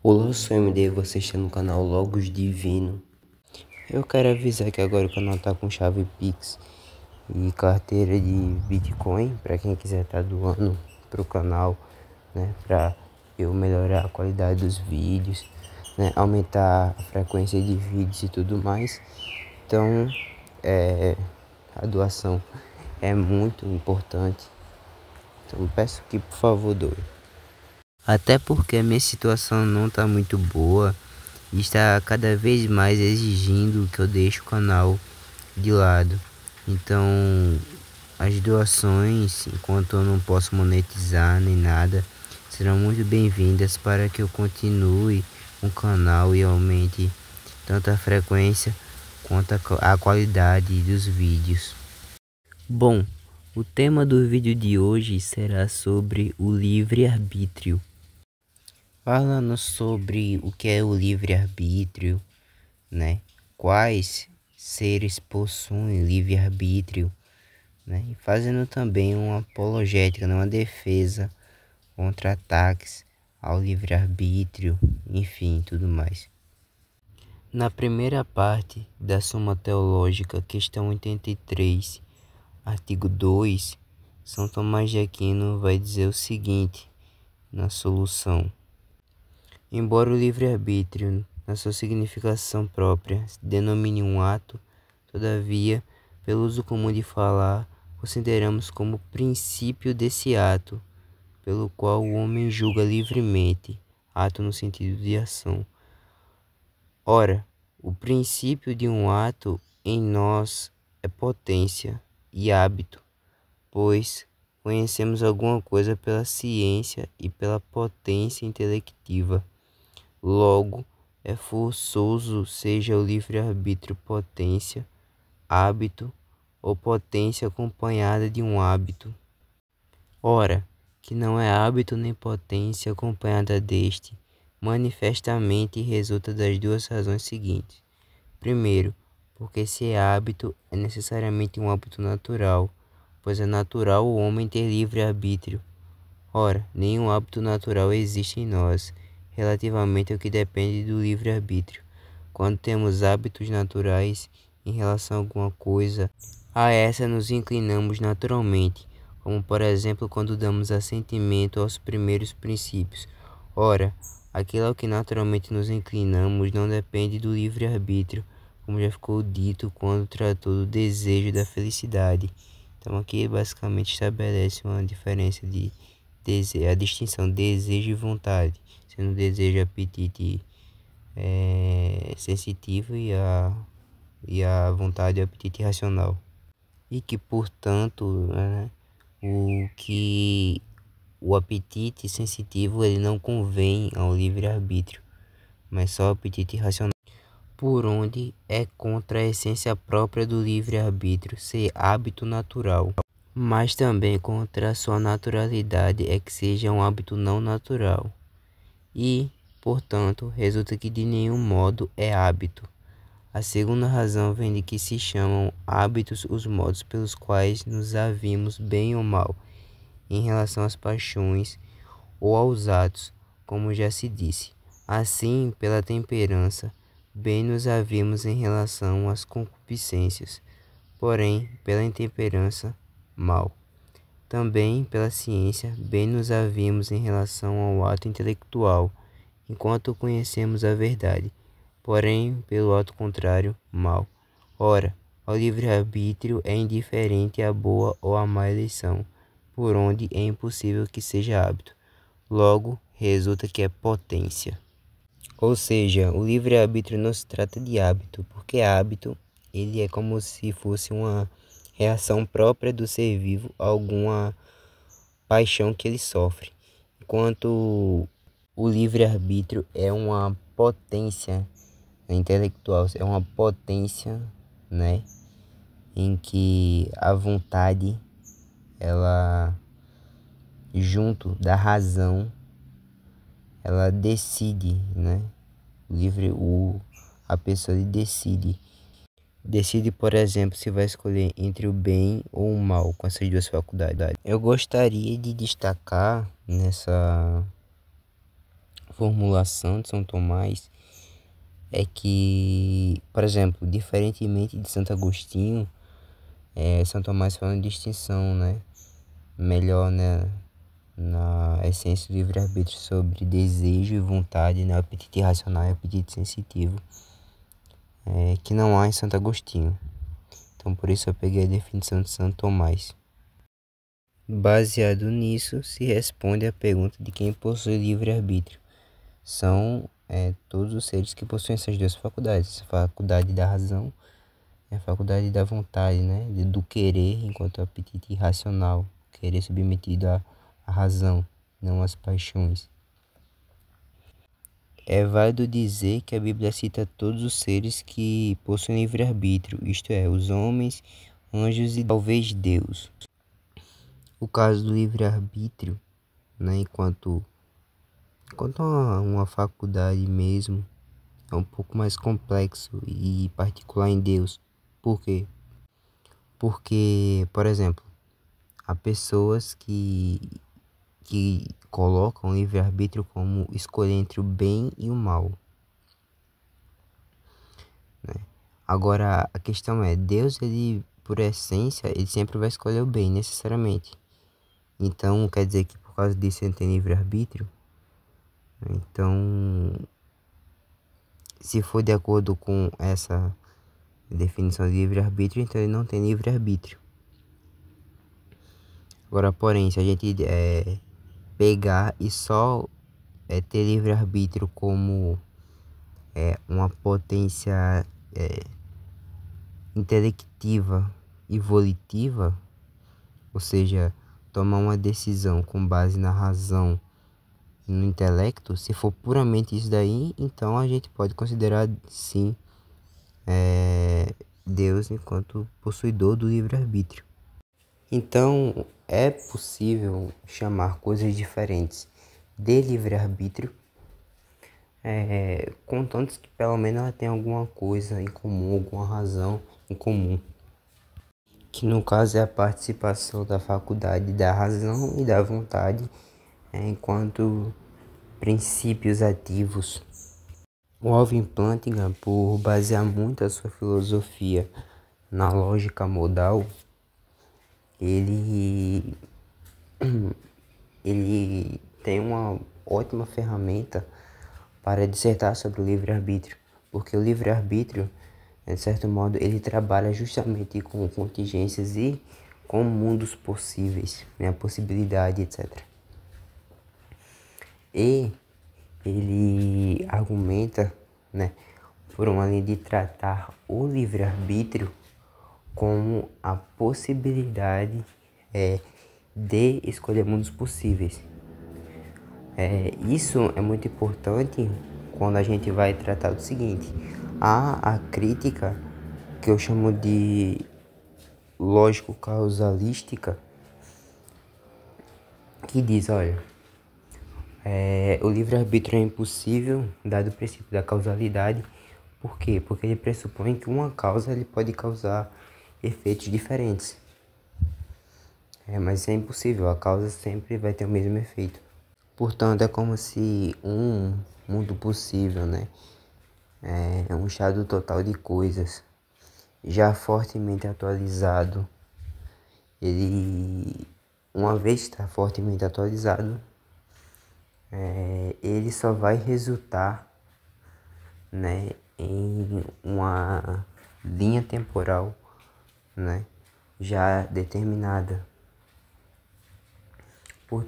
Olá, eu sou MD e você está no canal Logos Divino. Eu quero avisar que agora o canal tá com chave Pix e carteira de Bitcoin para quem quiser estar doando pro canal, né, para eu melhorar a qualidade dos vídeos, né, aumentar a frequência de vídeos e tudo mais. Então, a doação é muito importante. Então, peço que por favor doe. Até porque a minha situação não tá muito boa e está cada vez mais exigindo que eu deixe o canal de lado. Então, as doações, enquanto eu não posso monetizar nem nada, serão muito bem-vindas para que eu continue com o canal e aumente tanto a frequência quanto a qualidade dos vídeos. Bom, o tema do vídeo de hoje será sobre o livre-arbítrio. Falando sobre o que é o livre-arbítrio, né? Quais seres possuem livre-arbítrio, né? E fazendo também uma apologética, né? Uma defesa contra ataques ao livre-arbítrio, enfim, tudo mais. Na primeira parte da Suma Teológica, questão 83, artigo 2, São Tomás de Aquino vai dizer o seguinte na solução: embora o livre-arbítrio, na sua significação própria, denomine um ato, todavia, pelo uso comum de falar, consideramos como princípio desse ato, pelo qual o homem julga livremente, ato no sentido de ação. Ora, o princípio de um ato em nós é potência e hábito, pois conhecemos alguma coisa pela ciência e pela potência intelectiva. Logo, é forçoso seja o livre-arbítrio potência, hábito ou potência acompanhada de um hábito. Ora, que não é hábito nem potência acompanhada deste, manifestamente resulta das duas razões seguintes. Primeiro, porque se é hábito, é necessariamente um hábito natural, pois é natural o homem ter livre-arbítrio. Ora, nenhum hábito natural existe em nós, relativamente ao que depende do livre-arbítrio. Quando temos hábitos naturais em relação a alguma coisa, a essa nos inclinamos naturalmente, como por exemplo quando damos assentimento aos primeiros princípios. Ora, aquilo ao que naturalmente nos inclinamos não depende do livre-arbítrio, como já ficou dito quando tratou do desejo da felicidade. Então aqui basicamente estabelece uma diferença de a distinção desejo e vontade, sendo o desejo apetite sensitivo e a vontade é apetite racional. E que, portanto, né, o apetite sensitivo ele não convém ao livre-arbítrio, mas só o apetite racional, por onde é contra a essência própria do livre-arbítrio ser hábito natural, mas também contra a sua naturalidade é que seja um hábito não natural. E, portanto, resulta que de nenhum modo é hábito. A segunda razão vem de que se chamam hábitos os modos pelos quais nos havimos bem ou mal em relação às paixões ou aos atos, como já se disse. Assim, pela temperança, bem nos havimos em relação às concupiscências, porém, pela intemperança, mal. Também, pela ciência, bem nos havimos em relação ao ato intelectual, enquanto conhecemos a verdade, porém, pelo ato contrário, mal. Ora, ao livre-arbítrio é indiferente a boa ou a má eleição, por onde é impossível que seja hábito. Logo, resulta que é potência. Ou seja, o livre-arbítrio não se trata de hábito, porque hábito ele é como se fosse uma reação própria do ser vivo a alguma paixão que ele sofre, enquanto o livre-arbítrio é uma potência intelectual, é uma potência, né, em que a vontade, ela, junto da razão, ela decide, né, a pessoa decide, por exemplo, se vai escolher entre o bem ou o mal com essas duas faculdades. Eu gostaria de destacar nessa formulação de São Tomás é que, por exemplo, diferentemente de Santo Agostinho, São Tomás faz uma distinção, né? Melhor, né? Na essência do livre-arbítrio sobre desejo e vontade, né? Apetite irracional e apetite sensitivo, que não há em Santo Agostinho. Então, por isso eu peguei a definição de Santo Tomás. Baseado nisso, se responde a pergunta de quem possui livre-arbítrio. São todos os seres que possuem essas duas faculdades, a faculdade da razão e a faculdade da vontade, né? Do querer enquanto apetite irracional, querer submetido à razão, não às paixões. É válido dizer que a Bíblia cita todos os seres que possuem livre-arbítrio, isto é, os homens, anjos e talvez Deus. O caso do livre-arbítrio, né, enquanto uma faculdade mesmo, é um pouco mais complexo e particular em Deus. Por quê? Porque, por exemplo, há pessoas que colocam o livre-arbítrio como escolher entre o bem e o mal, né? Agora, a questão é, Deus, ele, por essência, ele sempre vai escolher o bem, necessariamente. Então, quer dizer que por causa disso ele tem livre-arbítrio? Então, se for de acordo com essa definição de livre-arbítrio, então ele não tem livre-arbítrio. Agora, porém, se a gente pegar e só ter livre-arbítrio como uma potência intelectiva e volitiva, ou seja, tomar uma decisão com base na razão e no intelecto, se for puramente isso daí, então a gente pode considerar sim Deus enquanto possuidor do livre-arbítrio. Então, é possível chamar coisas diferentes de livre-arbítrio, contanto que pelo menos ela tem alguma coisa em comum, alguma razão em comum, que no caso é a participação da faculdade da razão e da vontade enquanto princípios ativos. O Alvin Plantinga, por basear muito a sua filosofia na lógica modal, ele tem uma ótima ferramenta para dissertar sobre o livre-arbítrio, porque o livre-arbítrio, de certo modo, ele trabalha justamente com contingências e com mundos possíveis, né, a possibilidade, etc. E ele argumenta, né, por uma linha de tratar o livre-arbítrio como a possibilidade de escolher mundos possíveis. Isso é muito importante quando a gente vai tratar do seguinte: há a crítica que eu chamo de lógico-causalística, que diz, olha, o livre-arbítrio é impossível dado o princípio da causalidade. Por quê? Porque ele pressupõe que uma causa ele pode causar efeitos diferentes. Mas isso é impossível, a causa sempre vai ter o mesmo efeito. Portanto, é como se um mundo possível, né, um estado total de coisas, já fortemente atualizado, ele, uma vez está fortemente atualizado, ele só vai resultar, né, em uma linha temporal, né, já determinada.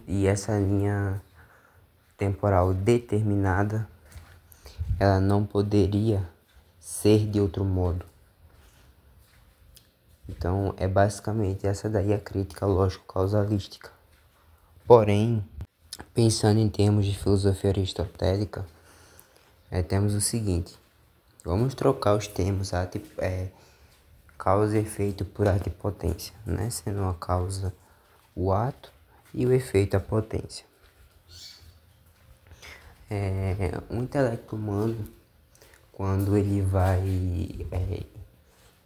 E essa linha temporal determinada, ela não poderia ser de outro modo. Então, é basicamente essa daí a crítica lógico-causalística. Porém, pensando em termos de filosofia aristotélica, temos o seguinte: vamos trocar os termos causa e efeito por potência, né? Sendo a causa o ato e o efeito a potência. O intelecto humano, quando ele vai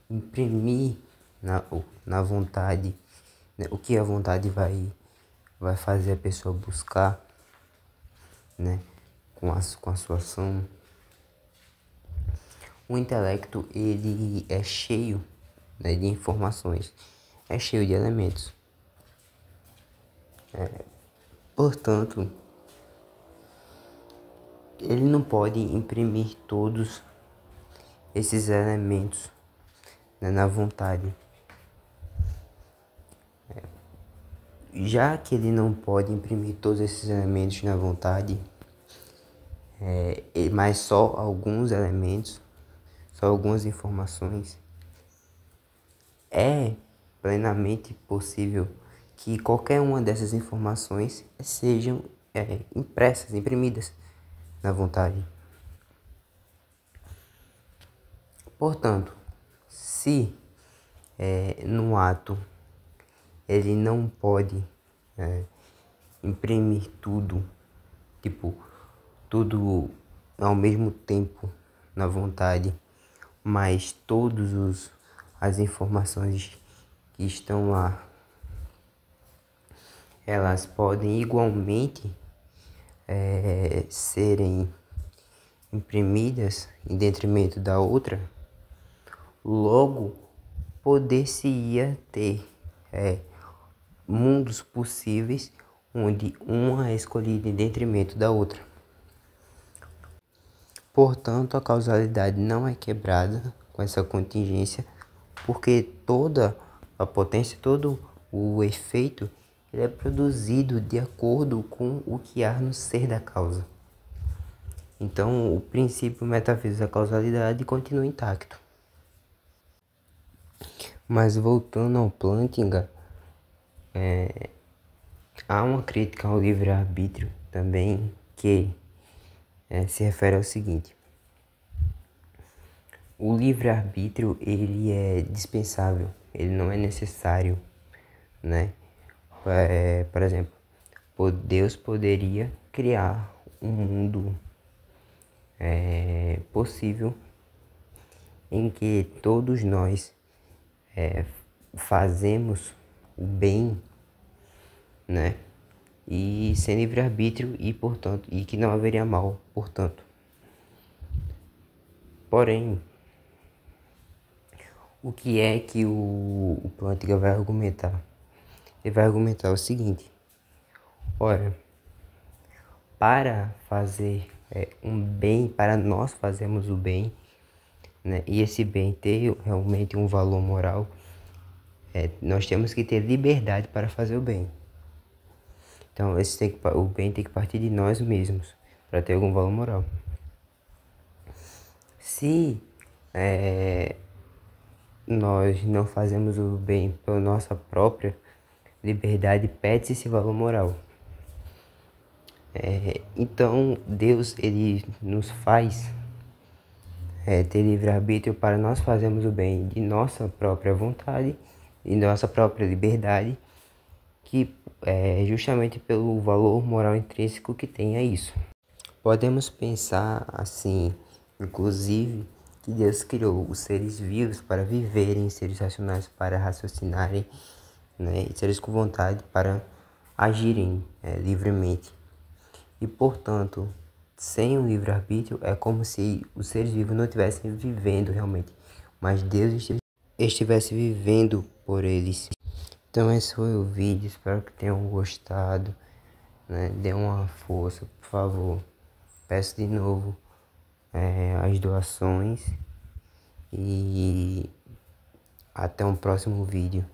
imprimir na vontade, né, o que a vontade vai fazer a pessoa buscar, né? com a sua ação. O intelecto, ele é cheio, né, de informações, é cheio de elementos. Portanto, ele não pode imprimir todos esses elementos, né, na vontade. Já que ele não pode imprimir todos esses elementos na vontade, mas só alguns elementos, só algumas informações, é plenamente possível que qualquer uma dessas informações sejam impressas, imprimidas na vontade. Portanto, se no ato ele não pode imprimir tudo, tipo, tudo ao mesmo tempo na vontade, mas todos as informações que estão lá, elas podem igualmente serem imprimidas em detrimento da outra. Logo, poder-se-ia ter mundos possíveis onde uma é escolhida em detrimento da outra. Portanto, a causalidade não é quebrada com essa contingência, porque toda a potência, todo o efeito, ele é produzido de acordo com o que há no ser da causa. Então, o princípio metafísico da causalidade continua intacto. Mas voltando ao Plantinga, há uma crítica ao livre-arbítrio também que se refere ao seguinte: o livre-arbítrio, ele é dispensável, ele não é necessário, né? Por exemplo, Deus poderia criar um mundo possível em que todos nós fazemos o bem, né? E sem livre-arbítrio e, portanto, e que não haveria mal, portanto. Porém, o que é que o Plantinga vai argumentar? Ele vai argumentar o seguinte: ora, para fazer um bem, para nós fazermos o bem, né, e esse bem ter realmente um valor moral, nós temos que ter liberdade para fazer o bem. Então, o bem tem que partir de nós mesmos para ter algum valor moral. Se nós não fazemos o bem pela nossa própria liberdade, perde esse valor moral. Então, Deus, ele nos faz ter livre-arbítrio para nós fazermos o bem de nossa própria vontade e nossa própria liberdade, que é justamente pelo valor moral intrínseco que tem a isso. Podemos pensar assim, inclusive, que Deus criou os seres vivos para viverem, seres racionais para raciocinarem, né, e seres com vontade para agirem livremente. E, portanto, sem o livre-arbítrio, é como se os seres vivos não estivessem vivendo realmente, mas Deus estivesse vivendo por eles. Então, esse foi o vídeo, espero que tenham gostado, né? Dê uma força, por favor. Peço de novo as doações e até um próximo vídeo.